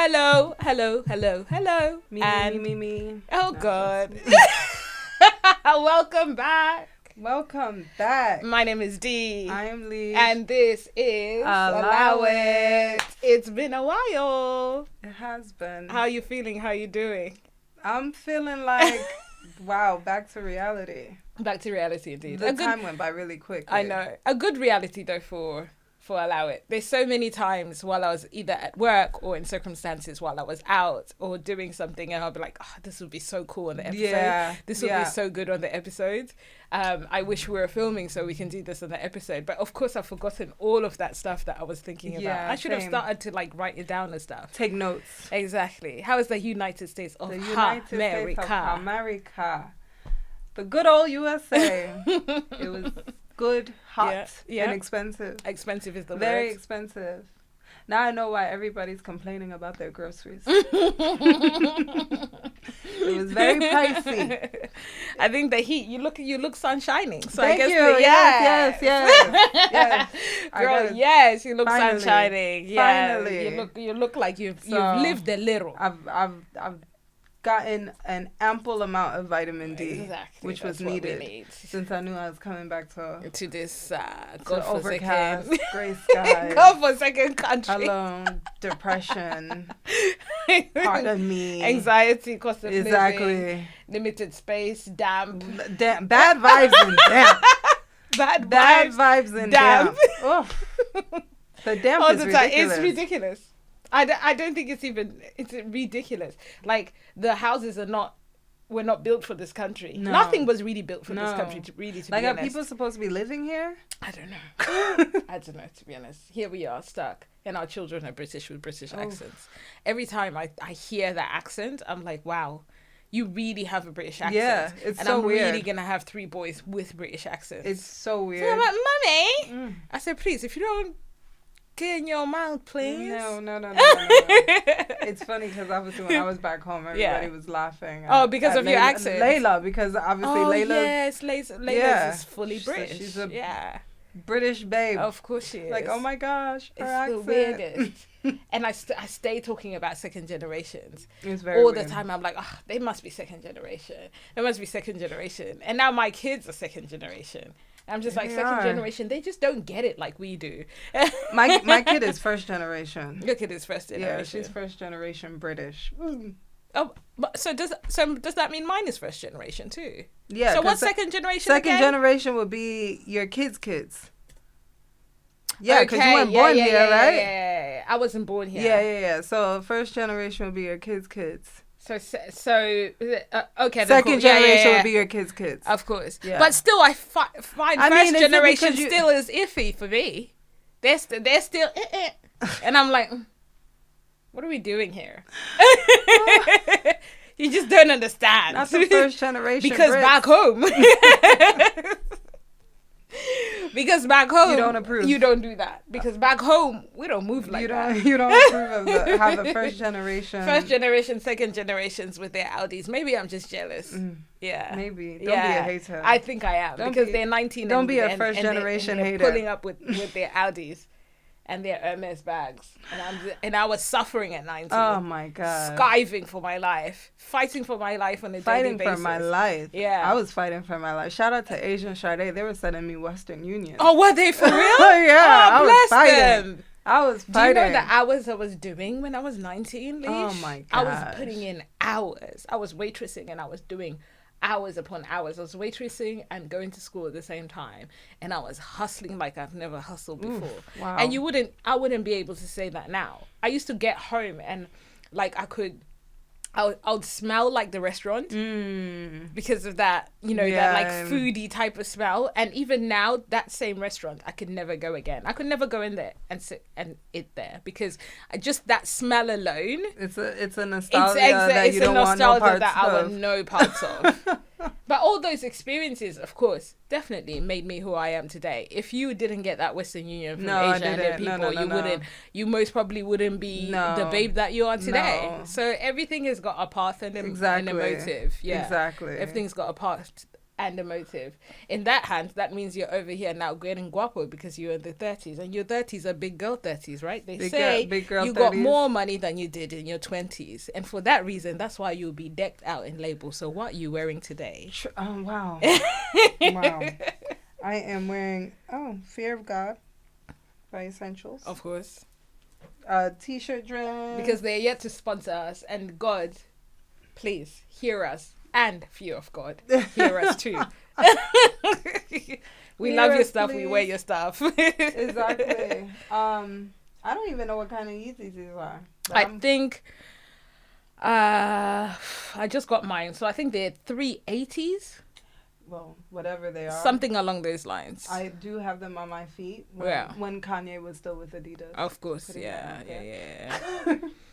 Hello, hello, hello, hello. Me. Oh, No, God. Welcome back. Welcome back. My name is D. I am Lish. And this is Allow It. It's been a while. It has been. How are you feeling? How are you doing? I'm feeling like, wow, back to reality. Back to reality, indeed. The time went by really quick. I know. A good reality, though, for Allow It. There's so many times while I was either at work or in circumstances while I was out or doing something, and I'll be like, oh, this would be so cool on the episode. Yeah. This would be so good on the episode. I wish we were filming so we can do this on the episode. But of course, I've forgotten all of that stuff that I was thinking about. Yeah, I should have started to write it down and stuff. Take notes. Exactly. How is the United States of America? States of America. The good old USA. It was good, hot, and expensive. Expensive is the word. Very expensive. Now I know why everybody's complaining about their groceries. It was very pricey. I think the heat. You look sunshining. So Thank I guess you. Yes. Girl, yes, you look sunshining. Yeah, Finally, you look like you've lived a little. I've gotten an ample amount of vitamin D, which was needed since I knew I was coming back to this overcast gray sky, godforsaken country. Alone, depression, pardon me, anxiety, cost of living, limited space, damp, bad vibes and damp, bad vibes and damp. Oh, the damp is ridiculous. It's ridiculous. I don't think it's ridiculous. Like, the houses were not built for this country. No. Nothing was really built for this country, to be honest. Are people supposed to be living here? I don't know. I don't know, to be honest. Here we are, stuck. And our children are British with British accents. Every time I hear that accent, I'm like, wow, you really have a British accent. Yeah, it's and so I'm weird. Really going to have 3 boys with British accents. It's so weird. So I'm like, Mummy. I said, please, if you don't get in your mouth, please. No. It's funny because obviously when I was back home, everybody was laughing. Because of your accent. Layla, because obviously Layla. Yes, Layla is fully British. So she's a British babe. Of course she is. Like, oh my gosh, her accent. The weirdest. And I stay talking about second generations. It's very all weird. the time. I'm like, oh, they must be second generation. They must be second generation. And now my kids are second generation. I'm just like, second generation, they just don't get it like we do. my kid is first generation. Your kid is first generation. Yeah, she's first generation British. Oh, but so does that mean mine is first generation too? Yeah. So what's second generation? Second generation would be your kids. Yeah, because you weren't born here, right? Yeah. I wasn't born here. Yeah. So first generation would be your kids. So okay. Second generation would be your kids. Of course. Yeah. But still, I find first generation still is iffy for me. They're still, and I'm like, what are we doing here? You just don't understand. Not the first generation. Because Brits. back home. Because back home, you don't approve. You don't do that. Because back home, we don't move like that. You don't approve of have a first generation, second generations with their Audis. Maybe I'm just jealous. Yeah, maybe. Don't be a hater. I think I am because they're 19. Don't be a first generation hater. Pulling up with their Audis and their Hermes bags, and I was suffering at 19. Oh my god! Skiving for my life, fighting for my life on a daily basis. Fighting for my life. Yeah, I was fighting for my life. Shout out to Asian Sade. They were sending me Western Union. Oh, were they for real? Yeah, oh, bless them. I was fighting. Do you know the hours I was doing when I was 19, Lish? Oh my god! I was putting in hours. I was waitressing and I was doing hours upon hours. I was waitressing and going to school at the same time, and I was hustling like I've never hustled before. Wow. And I wouldn't be able to say that now. I used to get home and like I would smell like the restaurant because of that, that like foodie type of smell. And even now, that same restaurant, I could never go again. I could never go in there and sit and eat there because just that smell alone. It's a nostalgia that you don't want no parts that I want no parts of. But all those experiences, of course, definitely made me who I am today. If you didn't get that Western Union from Asia and their people, you most probably wouldn't be the babe that you are today. So everything has got a path and a motive. Yeah, exactly. Everything's got a path and emotive. In that hand, that means you're over here now getting guapo because you're in the 30s. And your 30s are big girl 30s, right? They say big girl you 30s. got more money than you did in your 20s. And for that reason, that's why you'll be decked out in labels. So what are you wearing today? Wow. Wow. I am wearing, Fear of God by Essentials. Of course. T-shirt dress. Because they're yet to sponsor us. And God, please, hear us. And Fear of God, hear us too. We love your stuff. Please. We wear your stuff. Exactly. I don't even know what kind of Yeezys these are. I think I just got mine. So I think they're 380s. Well, whatever they are. Something along those lines. I do have them on my feet when Kanye was still with Adidas. Of course, yeah.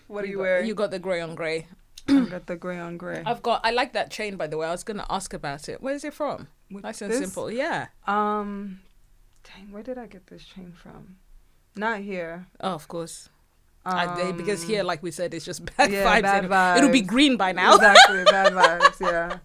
What are you wearing? You got the grey on grey. I got the grey on grey. I like that chain, by the way. I was going to ask about it. Where is it from? Nice and simple. Yeah. Dang, where did I get this chain from? Not here. Oh, of course. Because here, like we said, it's just bad vibes. Bad vibes. It'll be green by now. Exactly, bad vibes, yeah.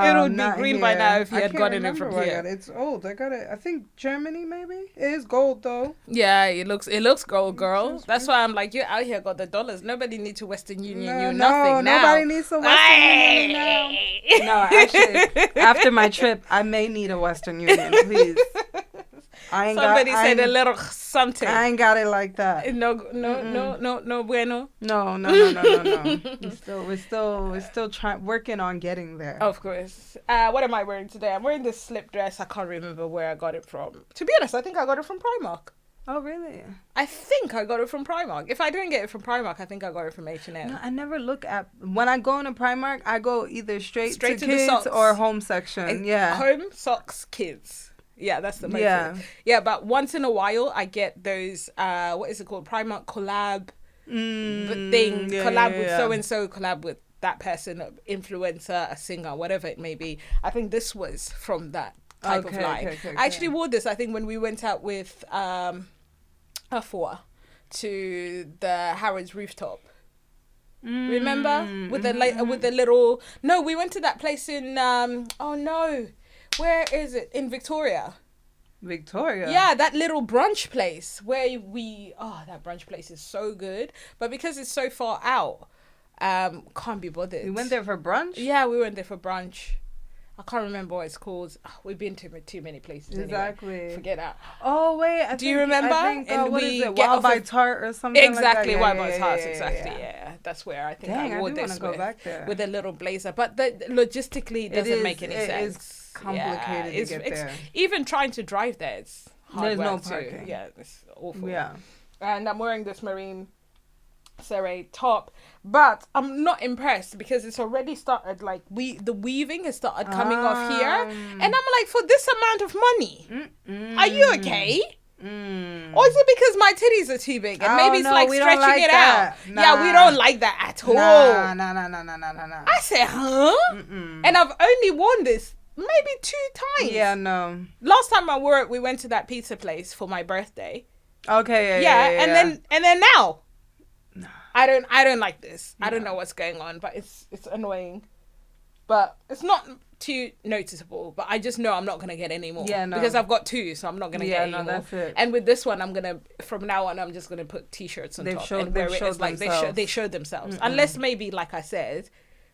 It'll be green by now if you had gotten it from here. It's old. I got it, I think Germany, maybe? It is gold, though. Yeah, it looks gold, girl. That's why I'm like, you're out here got the dollars. Nobody needs to Western Union nothing now. Nobody needs a Western Union now. No, actually, after my trip, I may need a Western Union, please. Somebody said a little something. I ain't got it like that. No bueno. No. We're still working on getting there. Of course. What am I wearing today? I'm wearing this slip dress. I can't remember where I got it from. To be honest, I think I got it from Primark. Oh, really? I think I got it from Primark. If I didn't get it from Primark, I think I got it from H&M. No, I never look at... When I go into Primark, I go either straight to the kids socks. or home section. Yeah. Home, socks, kids. Yeah, that's the method. Yeah, but once in a while, I get those, what is it called? Primark collab thing. Collab with so-and-so, collab with that person, influencer, a singer, whatever it may be. I think this was from that type of line. Okay. I actually wore this, I think, when we went out with Afua to the Harrods rooftop. Remember? With the little... No, we went to that place in... Where is it? In Victoria. Victoria? Yeah, that little brunch place where that brunch place is so good. But because it's so far out, can't be bothered. You went there for brunch? Yeah, we went there for brunch. I can't remember what it's called. We've been to too many places. Exactly. Anyway. Forget that. Oh, wait. Do you remember? And what is it? Wild by Tart or something exactly, like that? Wild by Tart, exactly. Yeah. That's where I think I wore this go back there. With a little blazer. But logistically, it doesn't make any sense. It's complicated to get there. Even trying to drive there, it's hard. There's work no parking. too. Yeah, it's awful. Yeah. And I'm wearing this marine serre top, but I'm not impressed because it's already started, like, the weaving has started coming off here, and I'm like, for this amount of money, are you okay? Or is it because my titties are too big and maybe it's like stretching it out? Nah. Yeah, we don't like that at all. Nah. I said, huh? And I've only worn this maybe 2 times. Yeah, no. Last time I wore it, we went to that pizza place for my birthday. Okay, yeah. And then now, no. I don't like this. No. I don't know what's going on, but it's annoying. But it's not too noticeable. But I just know I'm not gonna get any more. Yeah, no. Because I've got 2, so I'm not gonna get any more. That's it. And with this one, from now on, I'm just gonna put t-shirts on top and wear it as like they showed themselves. Unless maybe, like I said,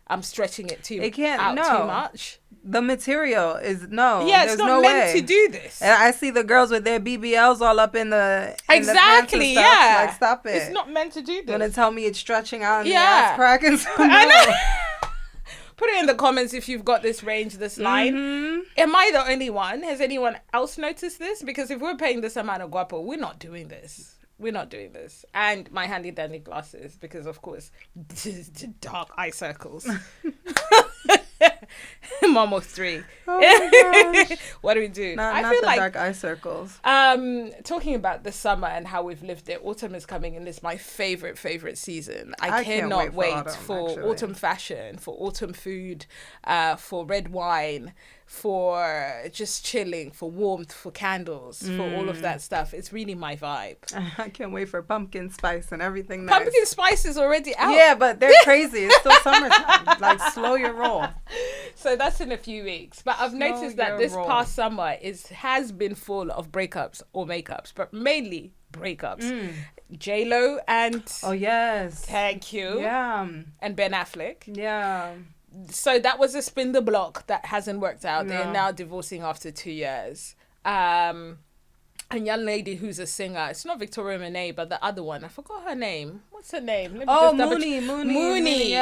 I'm stretching it too too much. The material is no. Yeah, it's not meant to do this. And I see the girls with their BBLs all up in the exactly. The yeah, like stop it. It's not meant to do this. You're gonna tell me it's stretching out and the ass cracking? So Put it in the comments if you've got this range, this line. Am I the only one? Has anyone else noticed this? Because if we're paying this amount of guapo, we're not doing this. We're not doing this. And my handy dandy glasses, because of course, dark eye circles. I'm almost 3. Oh my gosh. What do we do? I feel like dark eye circles. Talking about the summer and how we've lived it, autumn is coming and it's my favorite season. I cannot wait for autumn fashion, for autumn food, for red wine, for just chilling, for warmth, for candles, for all of that stuff. It's really my vibe. I can't wait for pumpkin spice and everything. Pumpkin spice is already out. Yeah, but they're crazy. It's still summertime. Like, slow your roll. So that's in a few weeks. But I've noticed that this past summer has been full of breakups or makeups, but mainly breakups. J-Lo and... Oh, yes. Thank you. Yeah. And Ben Affleck. Yeah. So that was a spin the block that hasn't worked out. No. They're now divorcing after 2 years. A young lady who's a singer. It's not Victoria Monet, but the other one. I forgot her name. What's her name? Mooney. Mooney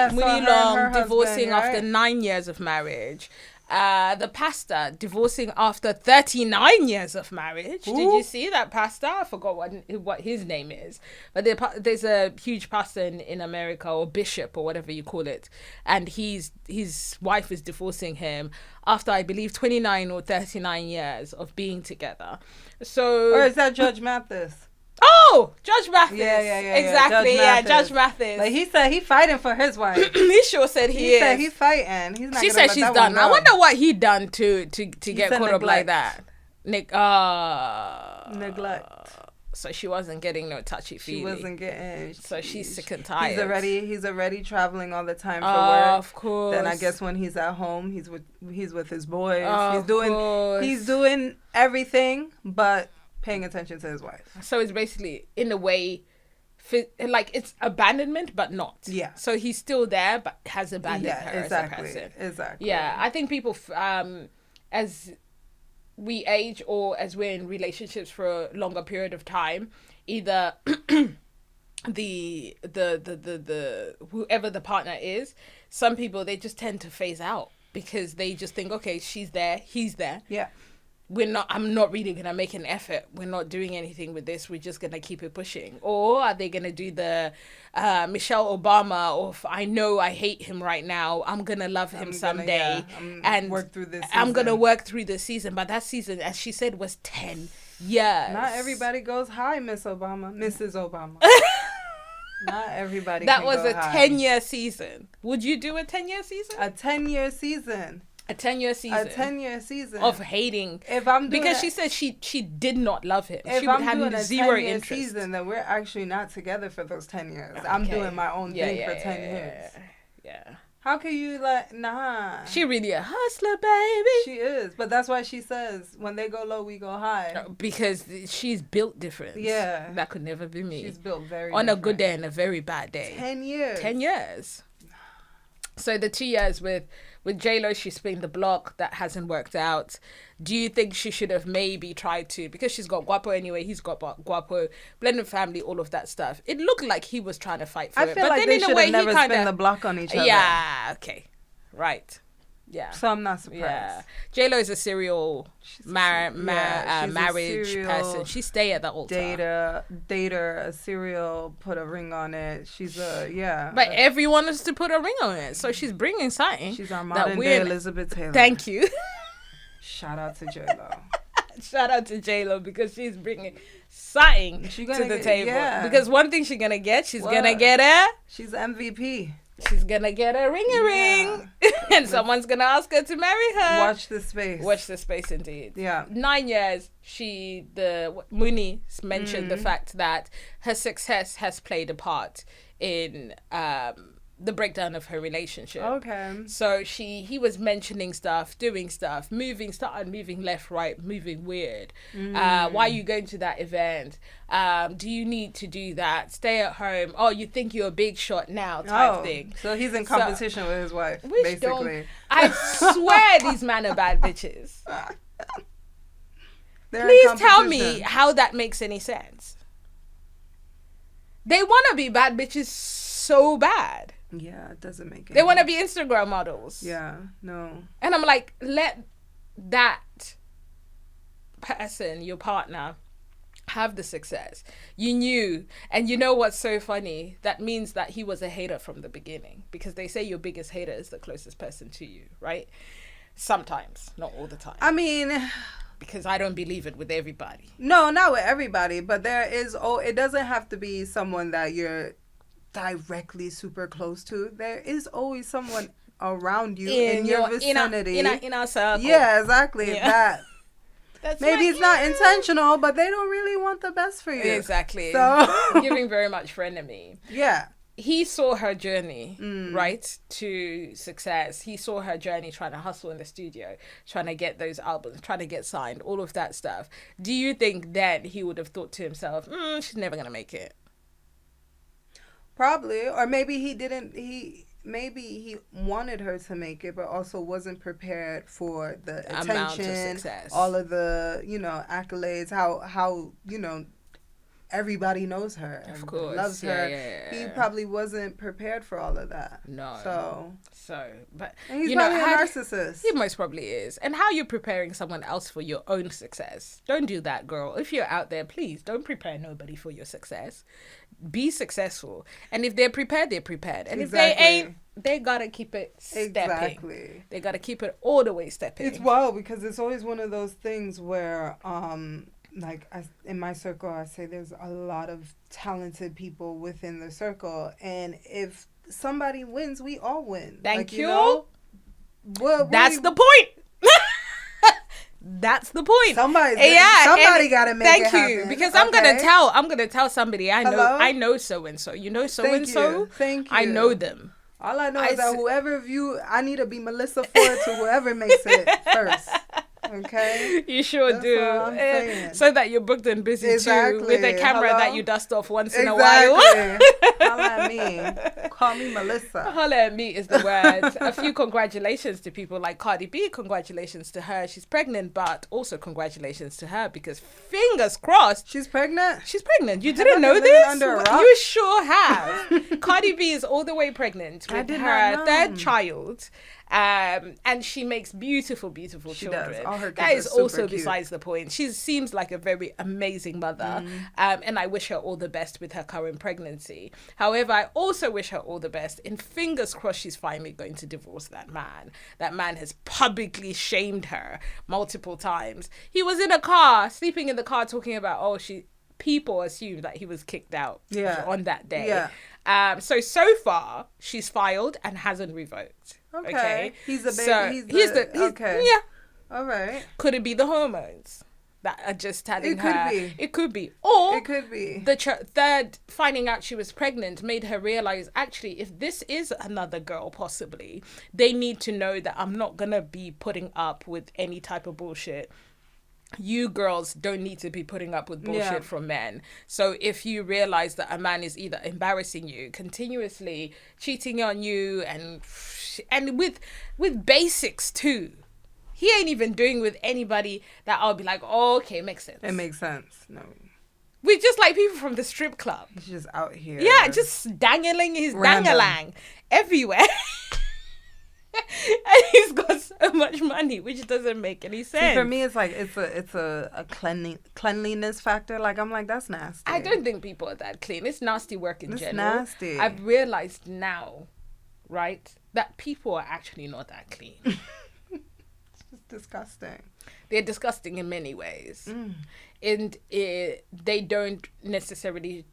Long divorcing after 9 years of marriage. The pastor divorcing after 39 years of marriage. Ooh. Did you see that pastor? I forgot what his name is. But there's a huge pastor in America, or bishop, or whatever you call it. And his wife is divorcing him after, I believe, 29 or 39 years of being together. So, or is that Judge Mathis? Oh, Judge Mathis. Yeah. Exactly. Judge Mathis. Like, he said he fighting for his wife. He sure said he is. He said he's fighting. He's not. She said she's done. I wonder what he done to get caught up like that. Neglect. So she wasn't getting no touchy-feely. She wasn't getting... So she's sick and tired. He's already traveling all the time for work. Of course. Then I guess when he's at home, he's with his boys. Course. He's doing everything but paying attention to his wife. So it's basically, in a way, like, it's abandonment, but not. Yeah. So he's still there, but has abandoned her as a person. Exactly. Yeah, I think people, as we age or as we're in relationships for a longer period of time, either the whoever the partner is, some people, they just tend to phase out because they just think, okay, she's there, he's there. Yeah. I'm not really going to make an effort. We're not doing anything with this. We're just going to keep it pushing. Or are they going to do the Michelle Obama of, I know I hate him right now. I'm going to love him someday. And work through this season. I'm going to work through this season. But that season, as she said, was 10 years. Not everybody goes high, Mrs. Obama. Not everybody That was a 10-year season. Would you do a 10-year season? A 10-year season. A 10-year season. A 10-year season of hating. If I'm doing because she said she did not love him. If she would I'm have doing a zero 10-year interest. season, then we're actually not together for those 10 years. Okay. I'm doing my own thing for 10 years. Yeah. How can you nah? She really a hustler, baby. She is, but that's why she says when they go low, we go high. Because she's built different. Yeah, that could never be me. She's built very on different. A good day and a very bad day. 10 years. 10 years. So the 2 years with J-Lo, she's spinning the block. That hasn't worked out. Do you think she should have maybe tried to, because she's got Guapo anyway, he's got Guapo, blended family, all of that stuff. It looked like he was trying to fight for it. I feel like they should have never spin the block on each other. Yeah, okay. Right. Yeah. So I'm not surprised. Yeah. J-Lo is a serial marriage person. She stay at the altar. Dater, a serial, put a ring on it. She's But everyone wants to put a ring on it. So she's bringing something. She's our modern day Elizabeth Taylor. Thank you. Shout out to J-Lo. Shout out to J-Lo because she's bringing something to the table. Yeah. Because one thing she's going to get, she's going to get her. She's MVP. She's going to get a ring. And someone's going to ask her to marry her. Watch the space. Watch the space, indeed. Yeah. 9 years, Mooney mentioned the fact that her success has played a part in the breakdown of her relationship. Okay. So he was mentioning stuff, doing stuff, started moving left, right, moving weird. Why are you going to that event? Do you need to do that? Stay at home. Oh, you think you're a big shot now type thing. So he's in competition with his wife, basically. I swear these men are bad bitches. Please tell me how that makes any sense. They want to be bad bitches so bad. Yeah, it doesn't make it. They want to be Instagram models. Yeah, no. And I'm like, let that person, your partner, have the success. You knew. And you know what's so funny? That means that he was a hater from the beginning. Because they say your biggest hater is the closest person to you, right? Sometimes, not all the time. I mean... Because I don't believe it with everybody. No, not with everybody. But it doesn't have to be someone that you're directly super close to. There is always someone around you in your vicinity. In our circle. Yeah, exactly. Yeah. That's maybe it's not intentional, but they don't really want the best for you. Exactly. So Giving very much frenemy. Yeah. he saw her journey, right, to success. He saw her journey trying to hustle in the studio, trying to get those albums, trying to get signed, all of that stuff. Do you think then he would have thought to himself, she's never going to make it? Probably. Or maybe he didn't, maybe he wanted her to make it, but also wasn't prepared for the attention, all of the, accolades, how everybody knows her, of course, loves her. Yeah. He probably wasn't prepared for all of that. No. But and he's probably a narcissist. He most probably is. And how you're preparing someone else for your own success? Don't do that, girl. If you're out there, please don't prepare nobody for your success. Be successful. And if they're prepared, they're prepared. And if they ain't, they gotta keep it stepping. Exactly. They gotta keep it all the way stepping. It's wild because it's always one of those things where in my circle, I say there's a lot of talented people within the circle, and if somebody wins, we all win. Thank you. That's the point. That's the point. Somebody gotta make it happen. Thank you, because I'm gonna tell somebody I know so and so. You know so and so. Thank you. I know them. All I know is that I need to be Melissa Ford to whoever makes it first. Okay, you sure That's do. So that you're booked and busy too, with a camera that you dust off once in a while. Holla at me. Call me Melissa. Holla at me is the word. A few congratulations to people like Cardi B. Congratulations to her. She's pregnant, but also congratulations to her because fingers crossed. She's pregnant? She's pregnant. You didn't know this? You sure have. Cardi B is all the way pregnant with her third child. And she makes beautiful children. Does. All her kids that is also cute. Besides the point. She seems like a very amazing mother, and I wish her all the best with her current pregnancy. However, I also wish her all the best, and fingers crossed she's finally going to divorce that man. That man has publicly shamed her multiple times. He was in a car, sleeping in the car, talking about people assumed that he was kicked out on that day. Yeah. So far she's filed and hasn't revoked. Okay. He's okay. Yeah. All right. Could it be the hormones that are just telling her? It could be. Or it could be. The third, finding out she was pregnant made her realize, actually, if this is another girl, possibly, they need to know that I'm not going to be putting up with any type of bullshit. You girls don't need to be putting up with bullshit from men. So if you realize that a man is either embarrassing you, continuously cheating on you, and with basics too, he ain't even doing with anybody that I'll be like, oh, okay, makes sense. It makes sense. No. We're just like people from the strip club. He's just out here. Yeah, just dangling his dangalang everywhere. And he's got so much money, which doesn't make any sense. See, for me, it's like it's a cleanliness factor. Like, I'm like, that's nasty. I don't think people are that clean. It's nasty work in general. It's nasty. I've realized now, right, that people are actually not that clean. It's just disgusting. They're disgusting in many ways, and they don't necessarily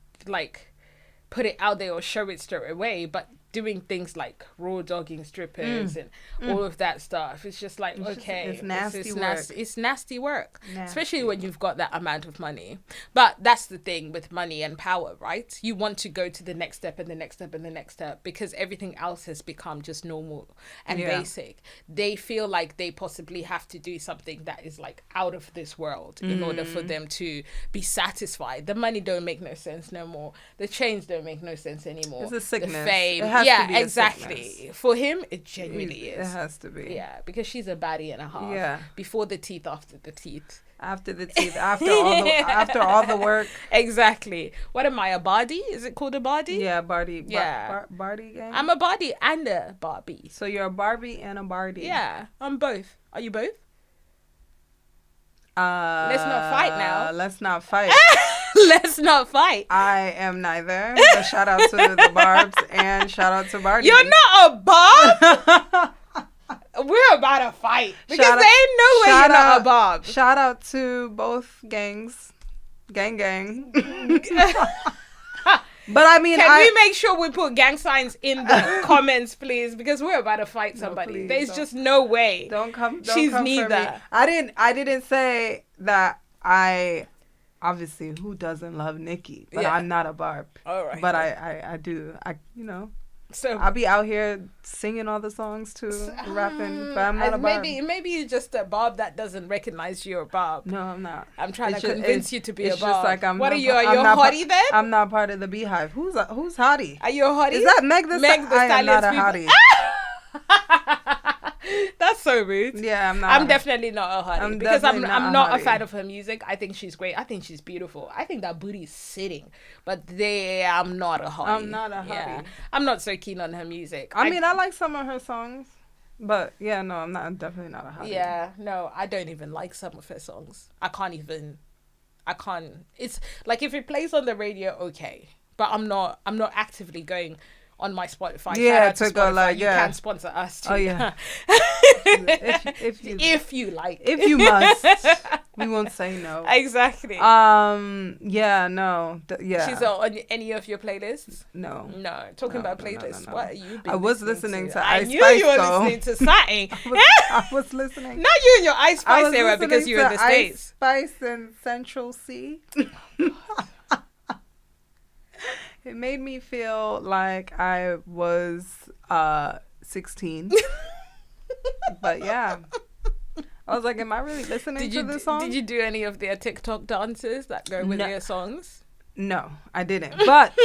put it out there or show it straight away, but doing things like raw dogging strippers and all of that stuff. It's just like, it's nasty work. It's nasty work, especially when you've got that amount of money. But that's the thing with money and power, right? You want to go to the next step and the next step and the next step because everything else has become just normal and basic. They feel like they possibly have to do something that is like out of this world in order for them to be satisfied. The money don't make no sense no more. The chains don't make no sense anymore. It's a sickness. The fame. Yeah, exactly. For him, it genuinely is. It has to be. Yeah, because she's a baddie and a half. Yeah. Before the teeth, after the teeth. After the teeth, after all the work. Exactly. What am I, a body? Is it called a body? Yeah, Barbie. Yeah. Barbie gang? I'm a body and a Barbie. So you're a Barbie and a Barbie. Yeah, I'm both. Are you both? Let's not fight now. Let's not fight. Let's not fight. I am neither. But shout out to the Barbs and shout out to Barbie. You're not a Barb. We're about to fight because there ain't no way you're not a Barb. Shout out to both gangs. Gang. But I mean, can we make sure we put gang signs in the comments, please? Because we're about to fight somebody. There's just no way. Don't come. She's come neither. For me. I didn't say that I obviously, who doesn't love Nicki? But Yeah. I'm not a Barb. All right. But I do. So I'll be out here singing all the songs too, rapping, but I'm not a Barb. Maybe you're just a Barb that doesn't recognize you're a Barb. No, I'm not. I'm trying to convince you to be a Barb. It's just like What are you? Are you a hottie then? I'm not part of the Beehive. Who's hottie? Are you a hottie? Is that Meg the Stallion? I am not a hottie. That's so rude. Yeah, I'm not. I'm definitely not a hottie because I'm not a fan of her music. I think she's great. I think she's beautiful. I think that booty's sitting. But I'm not a hottie. I'm not a hottie. Yeah. I'm not so keen on her music. I mean, I like some of her songs. But yeah, no, I'm definitely not a hottie. Yeah, no, I don't even like some of her songs. I can't. It's like if it plays on the radio, okay. But I'm not actively going on my Spotify. Yeah, to go Spotify. like, yeah. You can sponsor us too. Oh yeah. if you like. If you must. We won't say no. Exactly. Yeah, no. Yeah. She's on any of your playlists? No. No. Talking about playlists. No. What are you I was listening to I Ice knew Spice, you were though. listening to something. I was listening. Not you and your Ice Spice era because you're in the States. Ice Spice and Central C. It made me feel like I was 16. But yeah. I was like, am I really listening to this song? Did you do any of their TikTok dances that go with their songs? No, I didn't. But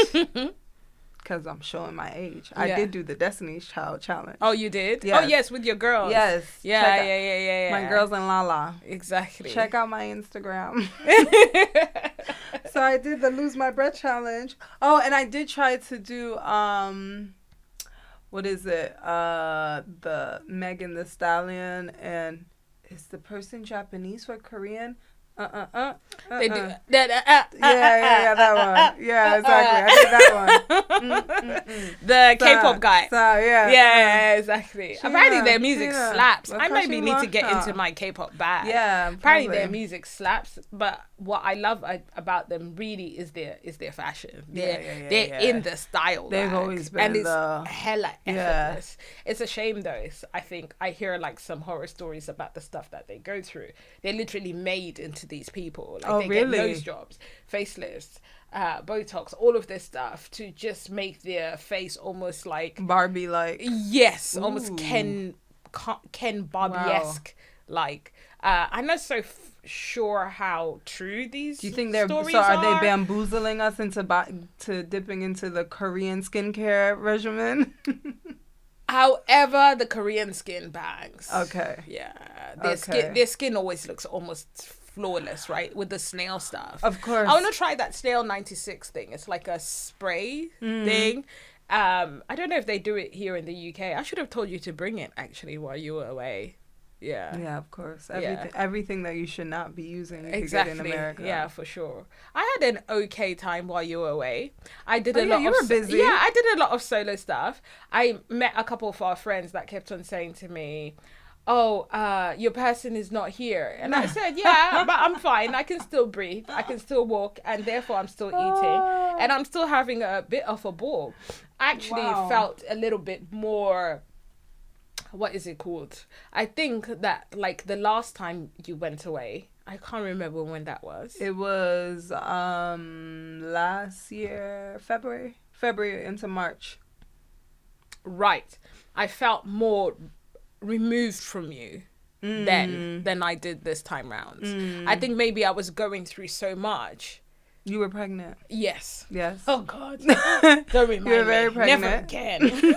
because I'm showing my age, I did do the Destiny's Child challenge. Oh, you did? Yes. Oh, yes, with your girls. Yes. Yeah. My girls in Lala. Exactly. Check out my Instagram. So I did the Lose My Breath challenge. Oh, and I did try to do what is it? The Megan Thee Stallion, and is the person Japanese or Korean? They do. Yeah, that one. Yeah, exactly. I did that one. The K-pop guy. Yeah, exactly. Apparently their music slaps. I maybe need to get into my K-pop bag. Yeah, apparently their music slaps. But what I love about them really is their fashion. They're in the style. They've always been, and it's hella effortless. It's a shame though. I think I hear like some horror stories about the stuff that they go through. They're literally made into these people. Like they get nose jobs, facelifts, Botox, all of this stuff to just make their face almost like Barbie like. Yes, almost Ken Barbie-esque. Like I'm not so sure how true these. Do you think are they bamboozling us into dipping into the Korean skincare regimen? However, the Korean skin bangs. Okay. Yeah. Their skin always looks almost flawless, right? With the snail stuff. Of course. I want to try that snail 96 thing. It's like a spray thing. I don't know if they do it here in the UK. I should have told you to bring it actually while you were away. Yeah. Yeah, of course. Everything that you should not be using you exactly. could get in America. Yeah, for sure. I had an okay time while you were away. I did a lot. You were busy. Yeah, I did a lot of solo stuff. I met a couple of our friends that kept on saying to me, "Oh, your person is not here," and I said, "Yeah, but I'm fine. I can still breathe. I can still walk, and therefore I'm still eating, and I'm still having a bit of a ball." I actually felt a little bit more. What is it called? I think that like the last time you went away, I can't remember when that was. It was last year, February into March. Right. I felt more removed from you than I did this time round. I think maybe I was going through so much. You were pregnant. Yes. Oh God. Don't remind me. You were very pregnant. Never again.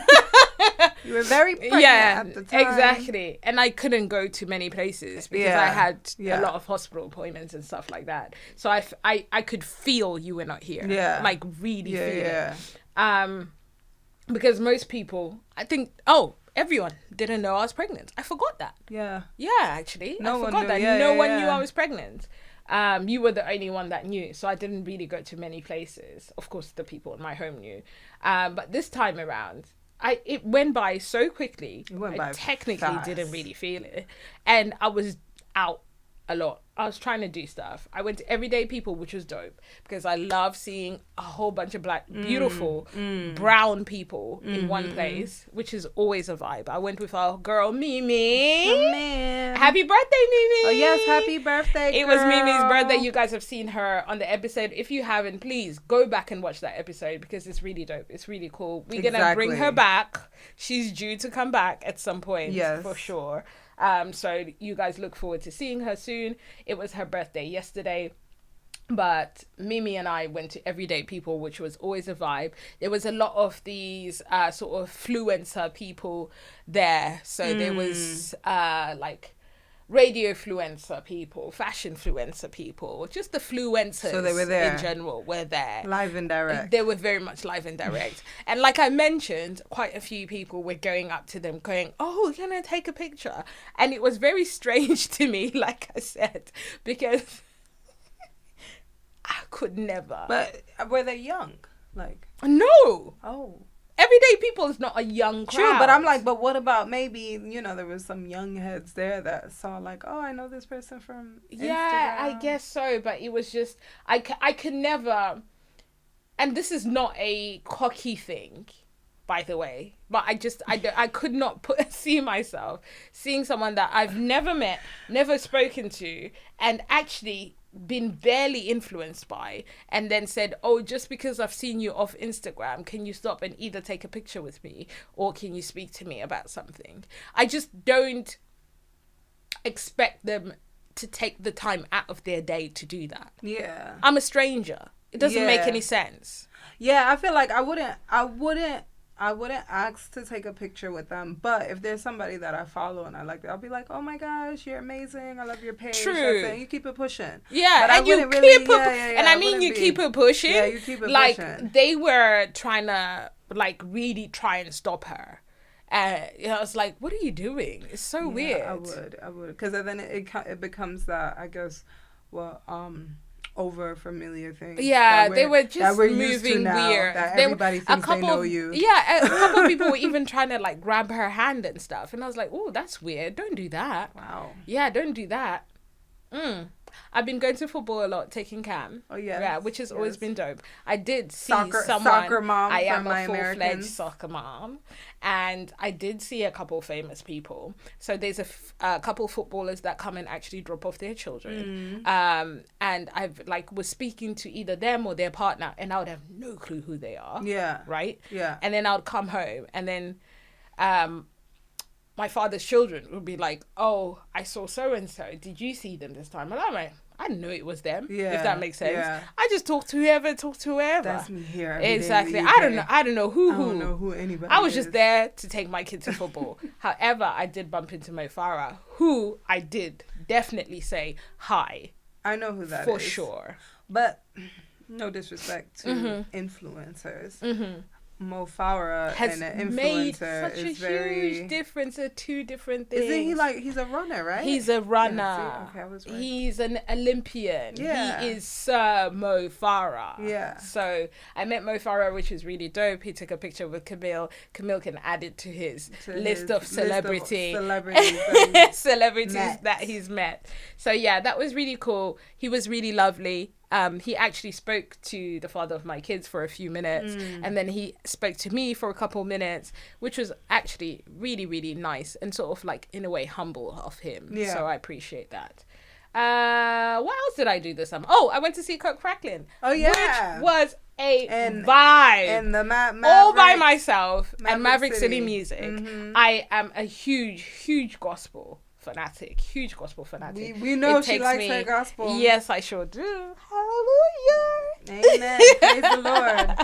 You were very pregnant at the time. Exactly. And I couldn't go to many places because I had a lot of hospital appointments and stuff like that. So I could feel you were not here. Yeah. Like really feel it. Because most people, I think, everyone didn't know I was pregnant. I forgot that. Yeah. Yeah, actually. No I one forgot knew. that. Yeah, No one knew I was pregnant. You were the only one that knew, so I didn't really go to many places. Of course, the people in my home knew. But this time around, it went by so quickly. I technically didn't really feel it. And I was out a lot. I was trying to do stuff. I went to Everyday People, which was dope because I love seeing a whole bunch of black, beautiful, brown people in one place, which is always a vibe. I went with our girl, Mimi. Oh, man. Happy birthday, Mimi. Oh, yes. Happy birthday, It was Mimi's birthday. You guys have seen her on the episode. If you haven't, please go back and watch that episode because it's really dope. It's really cool. We're going to bring her back. She's due to come back at some point, for sure. So you guys look forward to seeing her soon. It was her birthday yesterday, but Mimi and I went to Everyday People, which was always a vibe. There was a lot of these sort of fluencer people there. So there was like radio influencer people, fashion influencer people, just the fluencers. So they were there in general. Were there live and direct. They were very much live and direct. And like I mentioned, quite a few people were going up to them, going, "Oh, can I take a picture?" And it was very strange to me, like I said, because I could never. But were they young? Like no. Oh. Everyday People is not a young crowd. True, but I'm like, but what about maybe, there was some young heads there that saw like, oh, I know this person from Instagram. Yeah, I guess so, but it was just, I could never, and this is not a cocky thing, by the way, but I could not see myself seeing someone that I've never met, never spoken to, and actually been barely influenced by, and then said, oh, just because I've seen you off Instagram, can you stop and either take a picture with me or can you speak to me about something? I just don't expect them to take the time out of their day to do that. Yeah. I'm a stranger. It doesn't make any sense. Yeah, I feel like I wouldn't ask to take a picture with them, but if there's somebody that I follow and I like, I'll be like, "Oh my gosh, you're amazing! I love your page." True. You keep it pushing. Yeah, but and you keep it. And I mean, you keep it pushing. Yeah, you keep it like, pushing. They were trying to really try and stop her. I was like, "What are you doing? It's so weird." I would, because then it becomes that, I guess, over familiar things. Yeah, they were just moving now, weird. That everybody thinks they know you. Yeah, a couple of people were even trying to like grab her hand and stuff, and I was like, "Oh, that's weird. Don't do that." Wow. Yeah, don't do that. I've been going to football a lot, taking cam. Oh yeah. Yeah, which has always been dope. I did see soccer mom. I am a full-fledged soccer mom, and I did see a couple famous people. So there's a couple footballers that come and actually drop off their children. And I've was speaking to either them or their partner, and I would have no clue who they are. Yeah. Right. Yeah. And then I would come home, and then my father's children would be like, "Oh, I saw so and so. Did you see them this time?" And I'm like, I knew it was them. Yeah, if that makes sense. Yeah. I just talk to whoever. That's me here. Exactly. I don't know who. I don't know who anybody. I was just there to take my kid to football. However, I did bump into Mo Farah, who I did definitely say hi. I know who that is. For sure. But no disrespect to influencers. Mo Farah and an influencer made such is a huge difference. Are two different things. Isn't he he's a runner, right? He's a runner. Yeah, okay, I was right. He's an Olympian. Yeah. He is Sir Mo Farah. Yeah. So I met Mo Farah, which was really dope. He took a picture with Camille. Camille can add it to his list of celebrities that he's met. So yeah, that was really cool. He was really lovely. He actually spoke to the father of my kids for a few minutes, and then he spoke to me for a couple minutes, which was actually really, really nice and sort of in a way humble of him. Yeah. So I appreciate that. What else did I do this summer? Oh, I went to see Kirk Franklin. Oh yeah, which was a vibe. And the all by myself and Maverick City Music. I am a huge gospel fanatic. We know she likes her gospel. Yes, I sure do. Hallelujah. Amen. Praise the Lord.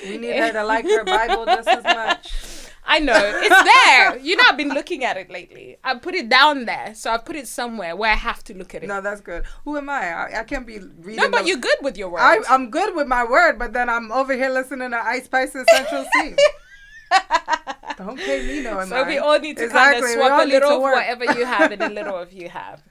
We need her to like her Bible just as much. I know. It's there. You know, I've been looking at it lately. I put it down there. So I put it somewhere where I have to look at it. No, that's good. Who am I? I can't be reading. No, but you're good with your word. I'm good with my word, but then I'm over here listening to Ice Spice's Central C. Don't pay me no mind. So we all need to kind of swap a little of whatever you have and a little of you have.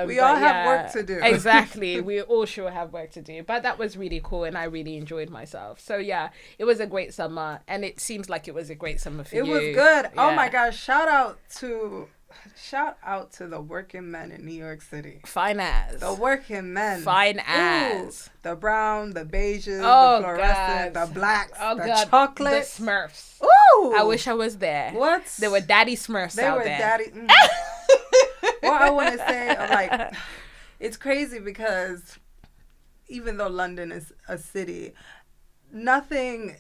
We all have work to do. Exactly. We all sure have work to do. But that was really cool and I really enjoyed myself. So yeah, it was a great summer and it seems like it was a great summer for you. It was good. Yeah. Oh my gosh. Shout out to shout out to the working men in New York City. Fine as. The working men. Fine as. Ooh, the brown, the beiges, the fluorescent, the blacks, the chocolate. The Smurfs. Ooh. I wish I was there. What? There were daddy Smurfs out there. What I want to say, like, it's crazy because even though London is a city, nothing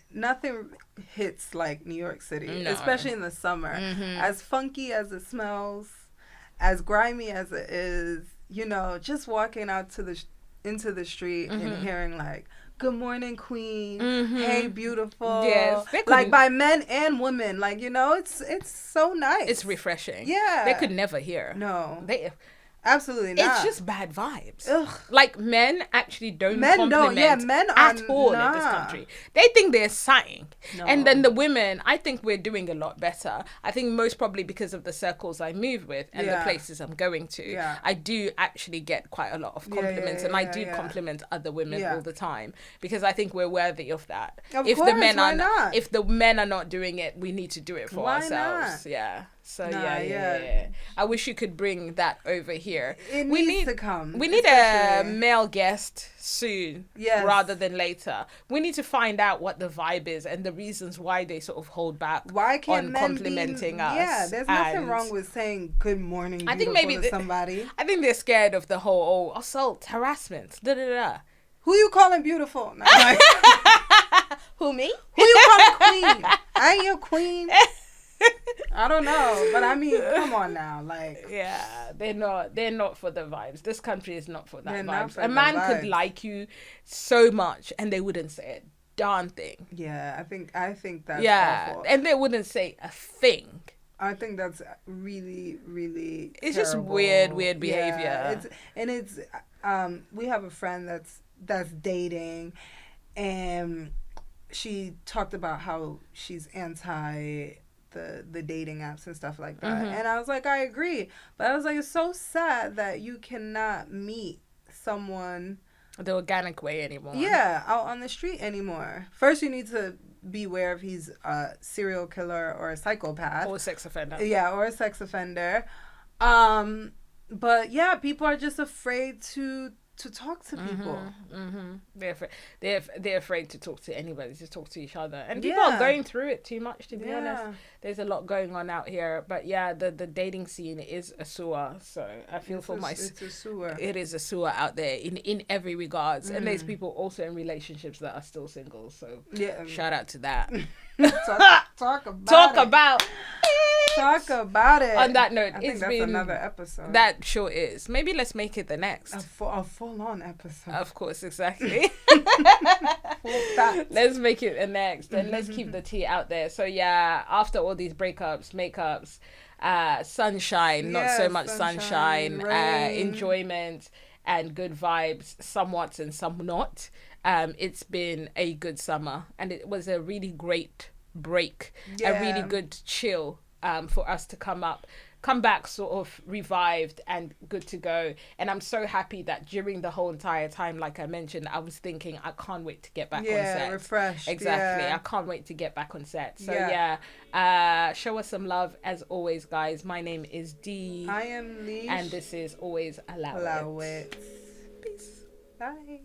hits like New York City, especially in the summer. Mm-hmm. As funky as it smells, as grimy as it is, you know, just walking out into the street and hearing like, "Good morning, Queen. Hey, beautiful." Yes, like by men and women. Like, you know, it's so nice. It's refreshing. Yeah, they could never hear. No, absolutely not. It's just bad vibes. Ugh. Like men actually don't compliment men at all in this country. They think they're sighing. No. And then the women, I think we're doing a lot better. I think most probably because of the circles I move with and the places I'm going to. Yeah. I do actually get quite a lot of compliments and I do compliment other women all the time because I think we're worthy of that. If the men are not doing it, we need to do it for ourselves. Not? Yeah. So yeah. I wish you could bring that over here. It needs to come. We need a male guest soon, rather than later. We need to find out what the vibe is and the reasons why they sort of hold back on complimenting us. Yeah, there's nothing wrong with saying good morning, beautiful, I think maybe to somebody. I think they're scared of the whole assault, harassment, da-da-da. Who you calling beautiful? No, like, who, me? Who you calling queen? I ain't your queen. I don't know, but I mean, come on now, like. Yeah, they're not for the vibes. This country is not for that vibes. A man could like you so much and they wouldn't say a darn thing. Yeah, I think that's awful. And they wouldn't say a thing. I think that's really, really it's terrible. Just weird behavior. We have a friend that's dating, and she talked about how she's anti the dating apps and stuff like that. And I was like, I agree. But I was like, it's so sad that you cannot meet someone the organic way anymore. Yeah, out on the street anymore. First, you need to be aware if he's a serial killer or a psychopath. Or a sex offender. Yeah, or a sex offender. But yeah, people are just afraid to talk to people. They're afraid to talk to anybody, to talk to each other, and people are going through it too much, to be honest. There's a lot going on out here, but the dating scene is a sewer, so I feel it's a sewer. It is a sewer out there in every regards. And there's people also in relationships that are still single, so shout out to that. Talk about it. On that note, I think that's another episode. That sure is. Maybe let's make it the next. A full-on episode. Of course, exactly. Let's make it the next, and let's keep the tea out there. So yeah, after all these breakups, makeups, sunshine, not so much sunshine, enjoyment and good vibes, somewhat and some not. It's been a good summer, and it was a really great break, a really good chill. For us to come back sort of revived and good to go. And I'm so happy that during the whole entire time, like I mentioned, I was thinking, I can't wait to get back on set. Refreshed. Exactly. I can't wait to get back on set. So show us some love as always, guys. My name is D. I am Lish. And this is Always Allow It. Peace. Bye.